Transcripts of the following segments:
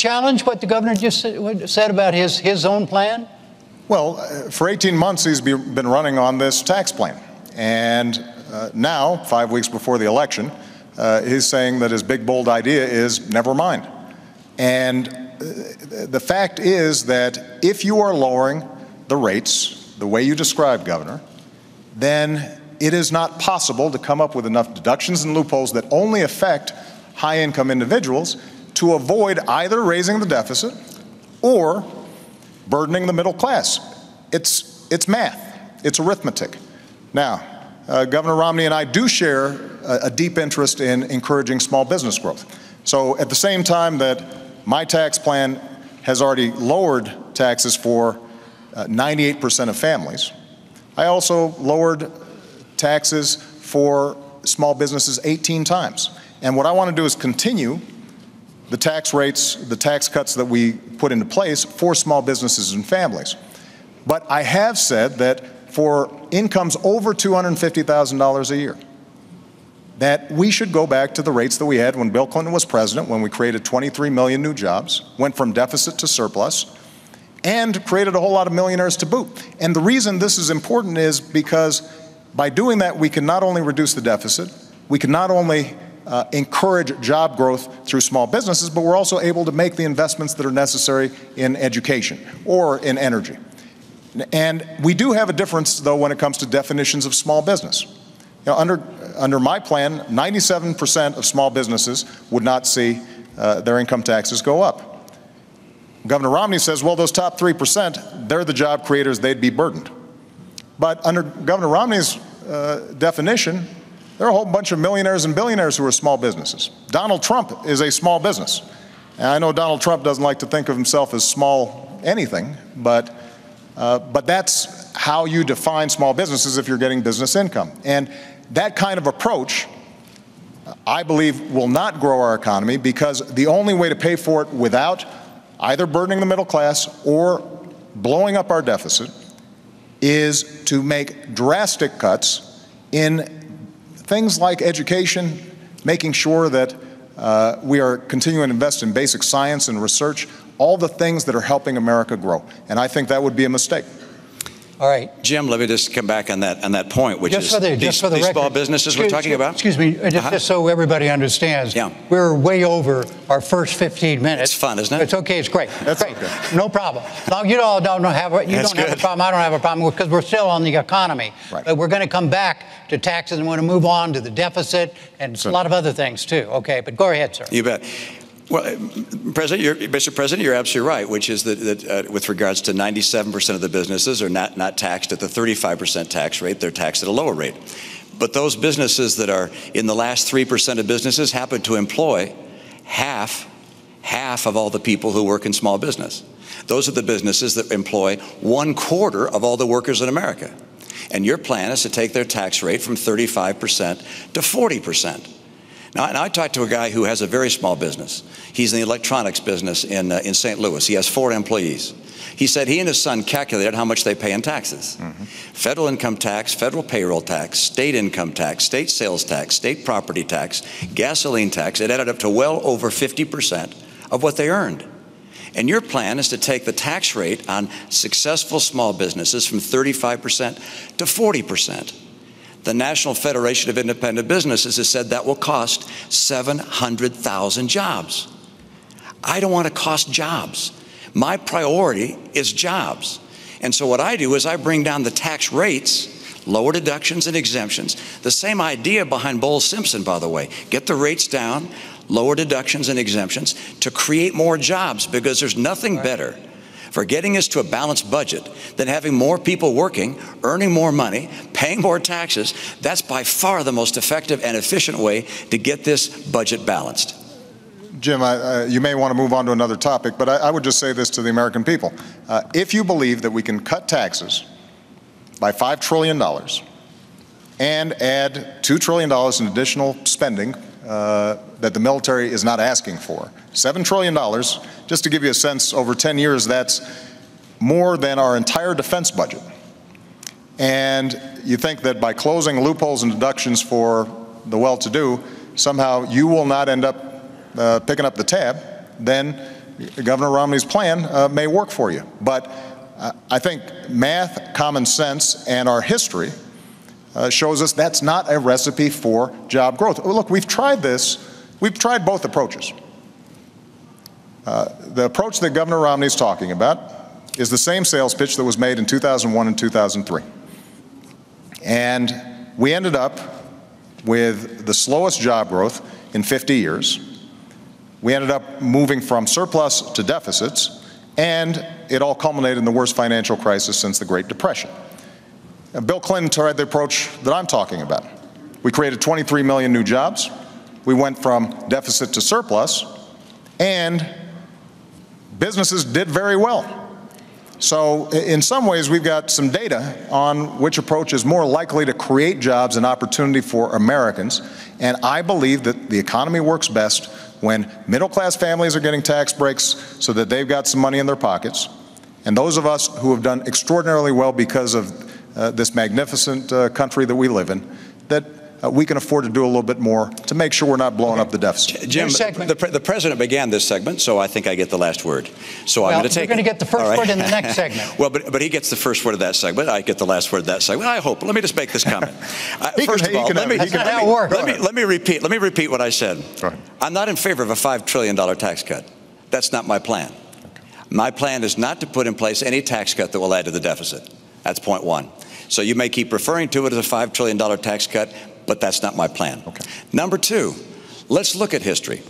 challenge what the governor just said about his own plan? Well, for 18 months, he's been running on this tax plan. And now, 5 weeks before the election, he's saying that his big, bold idea is never mind. And the fact is that if you are lowering the rates the way you described, Governor, then it is not possible to come up with enough deductions and loopholes that only affect high-income individuals to avoid either raising the deficit or burdening the middle class. It's math. It's arithmetic. Now, Governor Romney and I do share a deep interest in encouraging small business growth. So at the same time that my tax plan has already lowered taxes for 98% of families, I also lowered taxes for small businesses 18 times. And what I want to do is continue the tax rates, the tax cuts that we put into place for small businesses and families. But I have said that for incomes over $250,000 a year, that we should go back to the rates that we had when Bill Clinton was president, when we created 23 million new jobs, went from deficit to surplus, and created a whole lot of millionaires to boot. And the reason this is important is because by doing that, we can not only reduce the deficit, we can not only encourage job growth through small businesses, but we're also able to make the investments that are necessary in education or in energy. And we do have a difference, though, when it comes to definitions of small business. You know, under my plan, 97% of small businesses would not see their income taxes go up. Governor Romney says, well, those top 3%, they're the job creators, they'd be burdened. But under Governor Romney's definition, there are a whole bunch of millionaires and billionaires who are small businesses. Donald Trump is a small business. And I know Donald Trump doesn't like to think of himself as small anything, but that's how you define small businesses if you're getting business income. And that kind of approach, I believe, will not grow our economy, because the only way to pay for it without either burdening the middle class or blowing up our deficit is to make drastic cuts in things like education, making sure that we are continuing to invest in basic science and research, all the things that are helping America grow. And I think that would be a mistake. All right. Jim, let me just come back on that point, which just is these small businesses we're talking about. Excuse me, just so everybody understands. Yeah. We're way over our first 15 minutes. It's fun, isn't it? It's okay. It's great. That's great. okay. No problem. You all don't have a problem. I don't have a problem, because we're still on the economy. Right. But we're going to come back to taxes and we're going to move on to the deficit and a lot of other things too. Okay, but go ahead, sir. You bet. Well, Mr. President, you're absolutely right, which is that with regards to 97% of the businesses are not taxed at the 35% tax rate. They're taxed at a lower rate. But those businesses that are in the last 3% of businesses happen to employ half of all the people who work in small business. Those are the businesses that employ 1/4 of all the workers in America. And your plan is to take their tax rate from 35% to 40%. Now, I talked to a guy who has a very small business. He's in the electronics business in St. Louis. He has 4 employees. He said he and his son calculated how much they pay in taxes. Mm-hmm. Federal income tax, federal payroll tax, state income tax, state sales tax, state property tax, gasoline tax. It added up to well over 50% of what they earned. And your plan is to take the tax rate on successful small businesses from 35% to 40%. The National Federation of Independent Businesses has said that will cost 700,000 jobs. I don't want to cost jobs. My priority is jobs. And so what I do is I bring down the tax rates, lower deductions and exemptions. The same idea behind Bowles-Simpson, by the way. Get the rates down, lower deductions and exemptions to create more jobs, because there's nothing better for getting us to a balanced budget than having more people working, earning more money, paying more taxes. That's by far the most effective and efficient way to get this budget balanced. Jim, you may want to move on to another topic, but I would just say this to the American people. If you believe that we can cut taxes by $5 trillion and add $2 trillion in additional spending that the military is not asking for, $7 trillion, just to give you a sense, over 10 years, that's more than our entire defense budget. And you think that by closing loopholes and deductions for the well-to-do, somehow you will not end up picking up the tab, then Governor Romney's plan may work for you. But I think math, common sense, and our history shows us that's not a recipe for job growth. Look, we've tried this. We've tried both approaches. The approach that Governor Romney is talking about is the same sales pitch that was made in 2001 and 2003. And we ended up with the slowest job growth in 50 years. We ended up moving from surplus to deficits, and it all culminated in the worst financial crisis since the Great Depression. Bill Clinton tried the approach that I'm talking about. We created 23 million new jobs. We went from deficit to surplus, and businesses did very well. So in some ways, we've got some data on which approach is more likely to create jobs and opportunity for Americans. And I believe that the economy works best when middle-class families are getting tax breaks so that they've got some money in their pockets. And those of us who have done extraordinarily well because of this magnificent country that we live in, that we can afford to do a little bit more to make sure we're not blowing up the deficit. Jim, the president began this segment, so I think I get the last word. So I'm going to take it. You're going to get the first word in the next segment. Well, but he gets the first word of that segment. I get the last word of that segment. I hope. Let me just make this comment. First of all, let me repeat what I said. I'm not in favor of a $5 trillion tax cut. That's not my plan. My plan is not to put in place any tax cut that will add to the deficit. That's point one. So you may keep referring to it as a $5 trillion tax cut, but that's not my plan. Okay. Number two, let's look at history.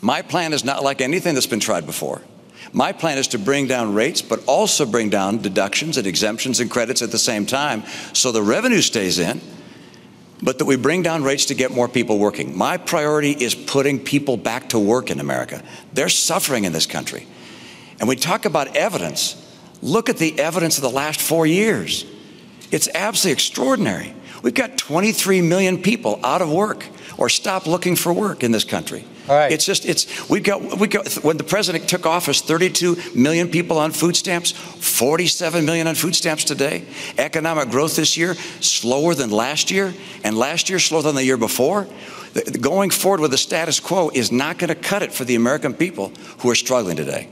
My plan is not like anything that's been tried before. My plan is to bring down rates, but also bring down deductions and exemptions and credits at the same time so the revenue stays in, but that we bring down rates to get more people working. My priority is putting people back to work in America. They're suffering in this country. And we talk about evidence. Look at the evidence of the last 4 years. It's absolutely extraordinary. We've got 23 million people out of work or stop looking for work in this country. All right. We've got, when the president took office, 32 million people on food stamps, 47 million on food stamps today. Economic growth this year, slower than last year, and last year slower than the year before. Going forward with the status quo is not going to cut it for the American people who are struggling today.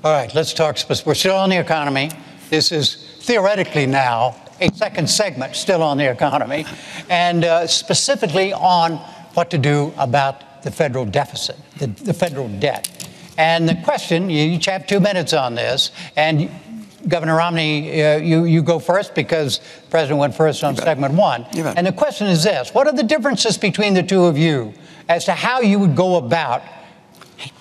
All right, let's talk. We're still on the economy. This is theoretically now a second segment still on the economy, and specifically on what to do about the federal deficit, the federal debt. And the question, you each have 2 minutes on this, and Governor Romney, you go first because the president went first on segment one. And the question is this: what are the differences between the two of you as to how you would go about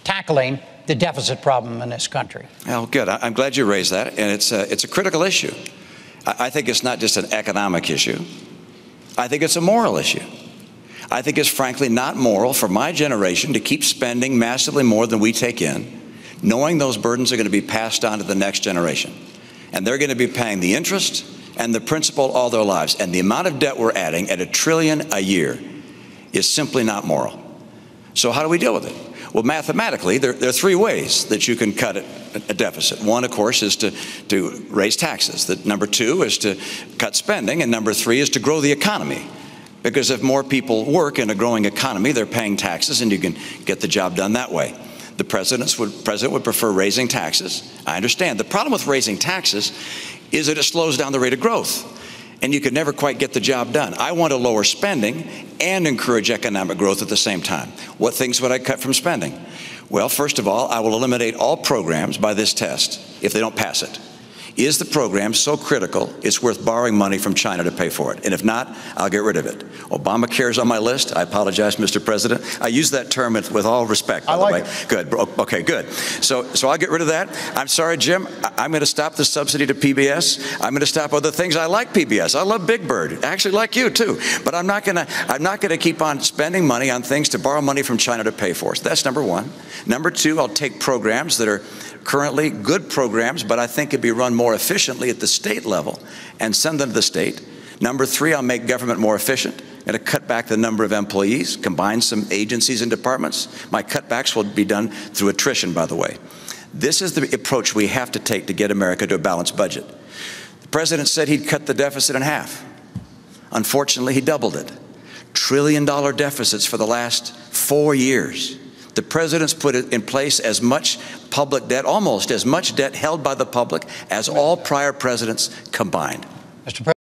tackling the deficit problem in this country? Well, good. I'm glad you raised that, and it's a critical issue. I think it's not just an economic issue. I think it's a moral issue. I think it's frankly not moral for my generation to keep spending massively more than we take in, knowing those burdens are going to be passed on to the next generation. And they're going to be paying the interest and the principal all their lives. And the amount of debt we're adding at $1 trillion a year is simply not moral. So how do we deal with it? Well, mathematically, there are 3 ways that you can cut a deficit. One, of course, is to raise taxes. Number 2 is to cut spending. And number 3 is to grow the economy. Because if more people work in a growing economy, they're paying taxes, and you can get the job done that way. The president would prefer raising taxes. I understand. The problem with raising taxes is that it slows down the rate of growth, and you can never quite get the job done. I want to lower spending and encourage economic growth at the same time. What things would I cut from spending? Well, first of all, I will eliminate all programs by this test if they don't pass it. Is the program so critical it's worth borrowing money from China to pay for it? And if not, I'll get rid of it. Obamacare is on my list. I apologize, Mr. President. I use that term with all respect, by the way. Good. Okay, good. So I'll get rid of that. I'm sorry, Jim. I'm going to stop the subsidy to PBS. I'm going to stop other things. I like PBS. I love Big Bird. I actually like you too. But I'm not going to keep on spending money on things to borrow money from China to pay for. So that's number 1. Number 2, I'll take programs that are currently good programs, but I think could be run more efficiently at the state level and send them to the state. Number 3, I'll make government more efficient and to cut back the number of employees, combine some agencies and departments. My cutbacks will be done through attrition, by the way. This is the approach we have to take to get America to a balanced budget. The president said he'd cut the deficit in half. Unfortunately, he doubled it. $1 trillion deficits for the last 4 years. The president's put in place as much public debt, almost as much debt held by the public as all prior presidents combined. Mr. President.